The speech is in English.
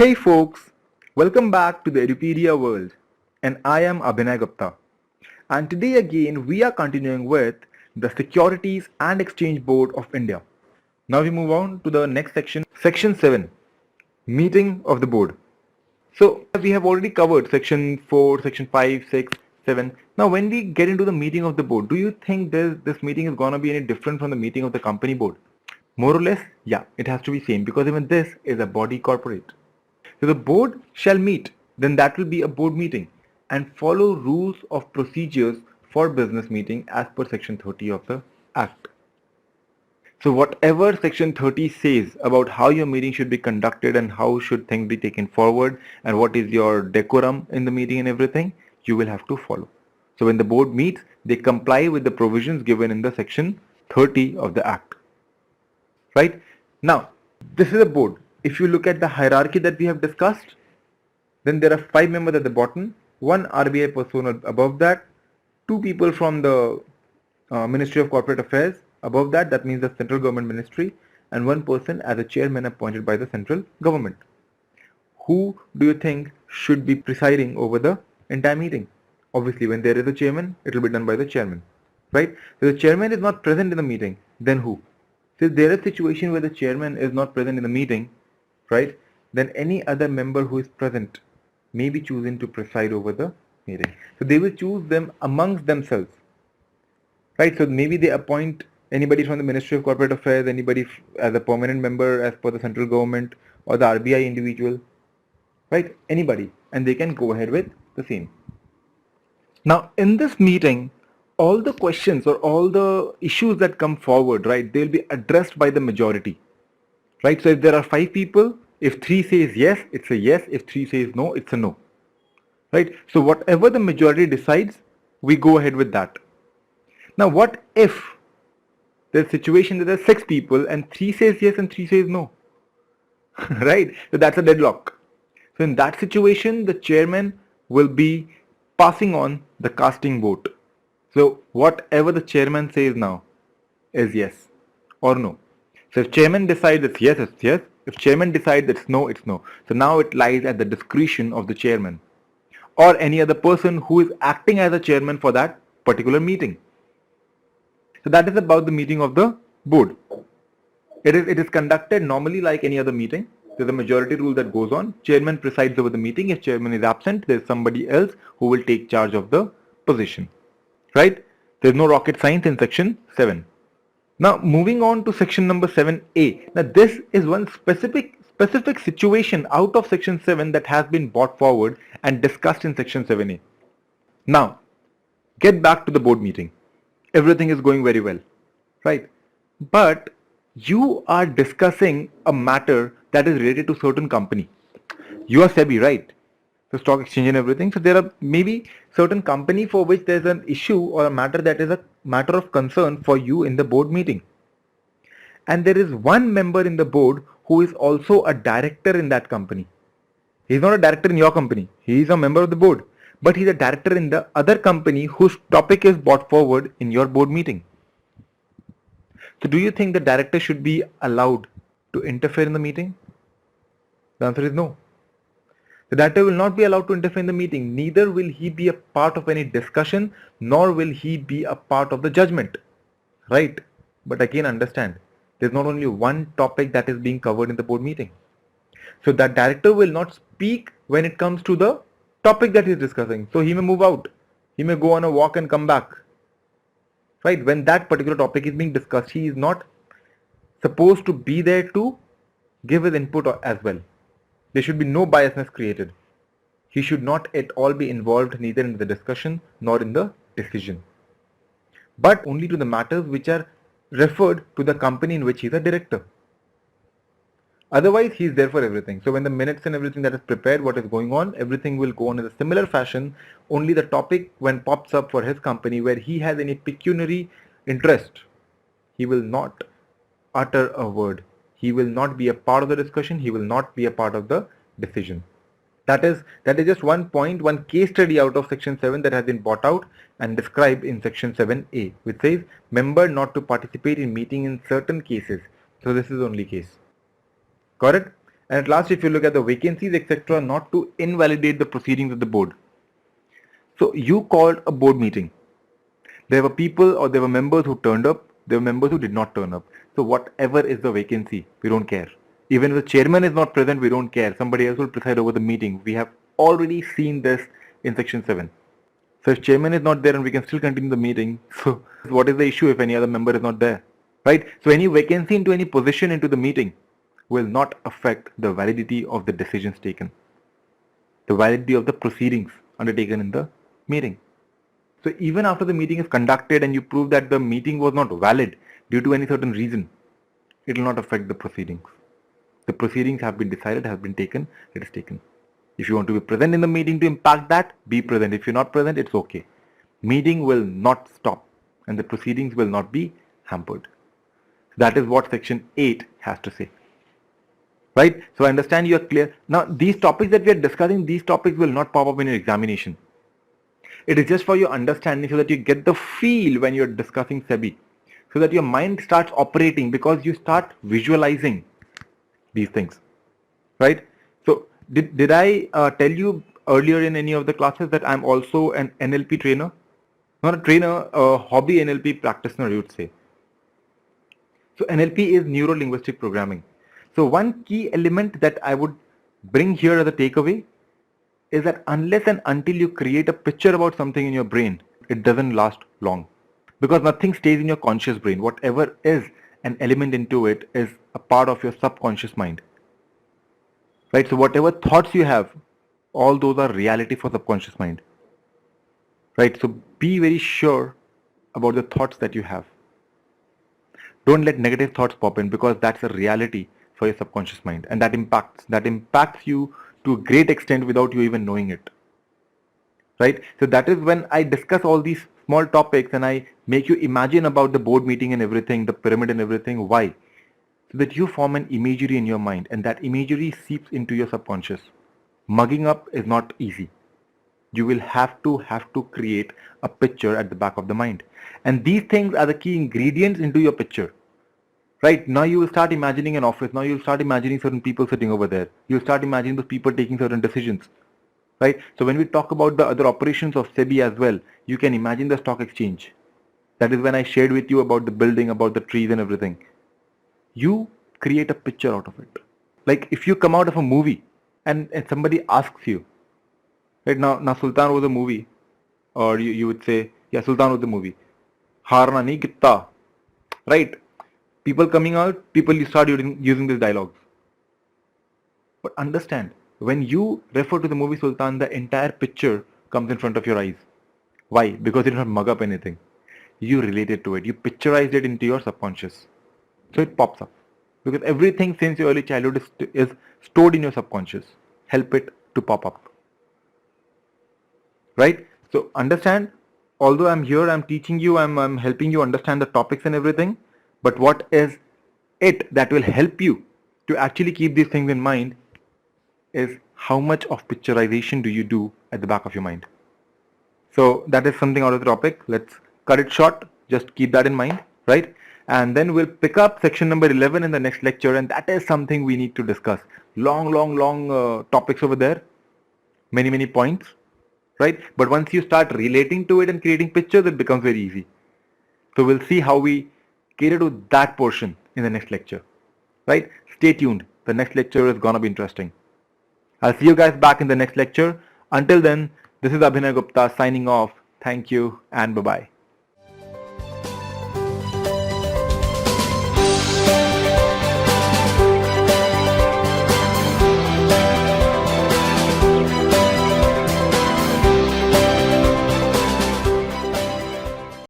Hey folks, welcome back to the Edupedia world, and I am Abhinay Gupta. And today again we are continuing with the Securities and Exchange Board of India. Now we move on to the next section, Section 7, Meeting of the Board. So we have already covered Section 4, Section 5, 6, 7. Now when we get into the meeting of the board, do you think this meeting is going to be any different from the meeting of the company board? More or less, yeah, it has to be same because even this is a body corporate. So the board shall meet, then that will be a board meeting and follow rules of procedures for business meeting as per section 30 of the Act. So whatever section 30 says about how your meeting should be conducted and how should things be taken forward and what is your decorum in the meeting and everything, you will have to follow. So when the board meets, they comply with the provisions given in the section 30 of the Act. Right? Now, this is a board. If you look at the hierarchy that we have discussed, then there are 5 members at the bottom, 1 RBI person above that, 2 people from the Ministry of Corporate Affairs above that, that means the central government ministry, and 1 person as a chairman appointed by the central government. Who do you think should be presiding over the entire meeting? Obviously, when there is a chairman, it will be done by the chairman, right? If the chairman is not present in the meeting, then who? So if there is a situation where the chairman is not present in the meeting, right, then any other member who is present may be chosen to preside over the meeting. So they will choose them amongst themselves, right? So maybe they appoint anybody from the Ministry of Corporate Affairs, anybody as a permanent member as per the central government or the RBI individual, right? Anybody, and they can go ahead with the same. Now in this meeting, all the questions or all the issues that come forward, right, they'll be addressed by the majority. Right, so if there are 5 people, if 3 says yes, it's a yes. If 3 says no, it's a no. Right, so whatever the majority decides, we go ahead with that. Now what if there's a situation that there's 6 people and 3 says yes and 3 says no? Right, so that's a deadlock. So in that situation, the chairman will be passing on the casting vote. So whatever the chairman says now is yes or no. So if chairman decides it's yes, it's yes. If chairman decides it's no, it's no. So now it lies at the discretion of the chairman or any other person who is acting as a chairman for that particular meeting. So that is about the meeting of the board. It is conducted normally like any other meeting. There's a majority rule that goes on. Chairman presides over the meeting. If chairman is absent, there's somebody else who will take charge of the position. Right? There's no rocket science in section 7. Now moving on to section number 7A. Now this is one specific situation out of section 7 that has been brought forward and discussed in section 7A. Now get back to the board meeting. Everything is going very well, right? But you are discussing a matter that is related to certain company. You are SEBI, right? The stock exchange and everything. So there are maybe certain company for which there's an issue or a matter that is a matter of concern for you in the board meeting. And there is one member in the board who is also a director in that company. He's not a director in your company. He is a member of the board. But he's a director in the other company whose topic is brought forward in your board meeting. So do you think the director should be allowed to interfere in the meeting? The answer is no. The director will not be allowed to interfere in the meeting. Neither will he be a part of any discussion, nor will he be a part of the judgment. Right? But again, understand, there's not only one topic that is being covered in the board meeting. So that director will not speak when it comes to the topic that he is discussing. So he may move out. He may go on a walk and come back. Right? When that particular topic is being discussed, he is not supposed to be there to give his input as well. There should be no biasness created. He should not at all be involved neither in the discussion nor in the decision, but only to the matters which are referred to the company in which he is a director. Otherwise, he is there for everything. So when the minutes and everything that is prepared, what is going on, everything will go on in a similar fashion. Only the topic when pops up for his company where he has any pecuniary interest, he will not utter a word. He will not be a part of the discussion. He will not be a part of the decision. That is just one point, one case study out of section 7 that has been brought out and described in section 7A, which says member not to participate in meeting in certain cases. So this is the only case. Got it? And at last, if you look at the vacancies, etc., not to invalidate the proceedings of the board. So you called a board meeting. There were people or there were members who turned up, there were members who did not turn up. So whatever is the vacancy, we don't care. Even if the chairman is not present, we don't care. Somebody else will preside over the meeting. We have already seen this in section 7. So if chairman is not there and we can still continue the meeting, so what is the issue if any other member is not there? Right? So any vacancy into any position into the meeting will not affect the validity of the decisions taken, the validity of the proceedings undertaken in the meeting. So even after the meeting is conducted and you prove that the meeting was not valid due to any certain reason, it will not affect the proceedings. The proceedings have been decided, have been taken, it is taken. If you want to be present in the meeting to impact that, be present. If you're not present, it's okay. Meeting will not stop and the proceedings will not be hampered. That is what section 8 has to say. Right? So I understand you are clear. Now these topics that we are discussing, these topics will not pop up in your examination. It is just for your understanding so that you get the feel when you're discussing SEBI, so that your mind starts operating because you start visualizing these things, right? So did I tell you earlier in any of the classes that I'm also an NLP trainer? Not a trainer, a hobby NLP practitioner, you would say. So NLP is neuro-linguistic programming. So one key element that I would bring here as a takeaway is that unless and until you create a picture about something in your brain, it doesn't last long. Because nothing stays in your conscious brain. Whatever is an element into it is a part of your subconscious mind. Right? So whatever thoughts you have, all those are reality for subconscious mind. Right? So be very sure about the thoughts that you have. Don't let negative thoughts pop in because that's a reality for your subconscious mind, and that impacts you to a great extent without you even knowing it. Right? So that is when I discuss all these small topics and I make you imagine about the board meeting and everything, the pyramid and everything. Why? So that you form an imagery in your mind and that imagery seeps into your subconscious. Mugging up is not easy. You will have to create a picture at the back of the mind. And these things are the key ingredients into your picture. Right? Now you will start imagining an office. Now you'll start imagining certain people sitting over there. You'll start imagining those people taking certain decisions. Right? So when we talk about the other operations of SEBI as well, you can imagine the stock exchange. That is when I shared with you about the building, about the trees and everything. You create a picture out of it. Like if you come out of a movie and somebody asks you, right now Sultan was a movie, or you would say, yeah, Sultan was the movie. Harna nahi gitta. Right? People coming out, people you start using these dialogues. But understand, when you refer to the movie Sultan, the entire picture comes in front of your eyes. Why? Because you did not mug up anything. You related to it. You picturized it into your subconscious. So it pops up. Because everything since your early childhood is stored in your subconscious. Help it to pop up. Right? So understand, although I'm here, I'm teaching you, I'm helping you understand the topics and everything. But what is it that will help you to actually keep these things in mind is how much of picturization do you do at the back of your mind. So that is something out of the topic. Let's cut it short. Just keep that in mind, right? And then we'll pick up section number 11 in the next lecture, and that is something we need to discuss. Long topics over there. Many points, right? But once you start relating to it and creating pictures, it becomes very easy. So we'll see how we cater to that portion in the next lecture, right? Stay tuned. The next lecture is gonna be interesting. I'll see you guys back in the next lecture. Until then, this is Abhinay Gupta signing off. Thank you and bye-bye.